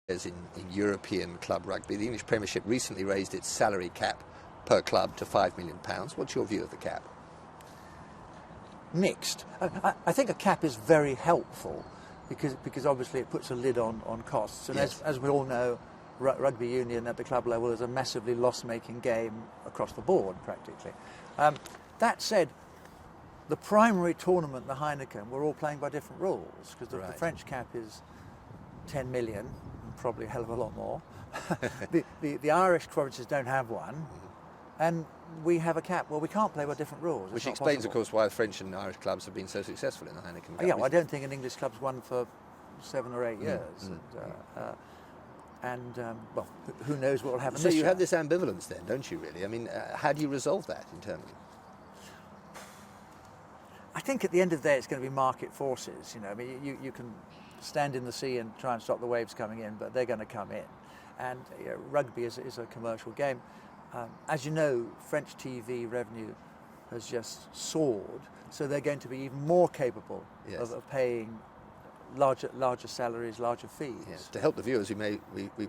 in European club rugby. The English Premiership recently raised its salary cap per club to £5 million. What's your view of the cap? Mixed. I think a cap is very helpful because obviously it puts a lid on costs. And yes. as we all know, rugby union at the club level is a massively loss-making game across the board, practically. That said, the primary tournament, the Heineken, we're all playing by different rules because the French cap is 10 million, and probably a hell of a lot more. the Irish provinces don't have one, and we have a cap. Well, we can't play by different rules. Which explains, of course, why French and Irish clubs have been so successful in the Heineken Cup. Yeah, well, I don't think an English club's won for 7 or 8 years. Well, who knows what will happen So this you year. have this ambivalence then, don't you, really? I mean, how do you resolve that internally? I think at the end of the day it's going to be market forces. You know, I mean, you can stand in the sea and try and stop the waves coming in, but they're going to come in. And rugby is a commercial game. As you know, French TV revenue has just soared, so they're going to be even more capable of paying larger salaries, larger fees. Yes. To help the viewers, we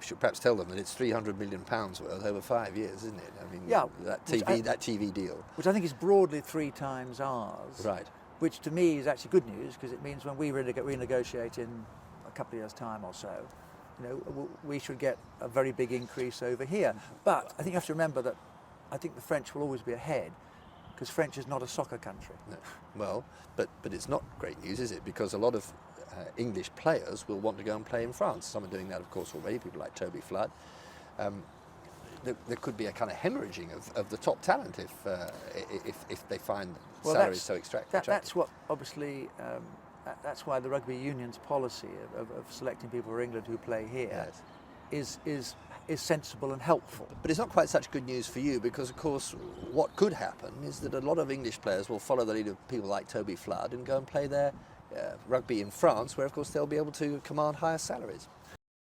should perhaps tell them that it's £300 million worth over 5 years, isn't it? I mean, that TV deal, which I think is broadly 3 times ours. Right. Which to me is actually good news because it means when we renegotiate in a couple of years' time or so, you know, we should get a very big increase over here. But I think you have to remember that I think the French will always be ahead because French is not a soccer country. No. Well, but it's not great news, is it? Because a lot of English players will want to go and play in France. Some are doing that, of course, already, people like Toby Flood. There could be a kind of hemorrhaging of the top talent if they find salaries so attractive. That's what, obviously, that's why the rugby union's policy of selecting people for England who play here is sensible and helpful. But it's not quite such good news for you because, of course, what could happen is that a lot of English players will follow the lead of people like Toby Flood and go and play their rugby in France, where, of course, they'll be able to command higher salaries.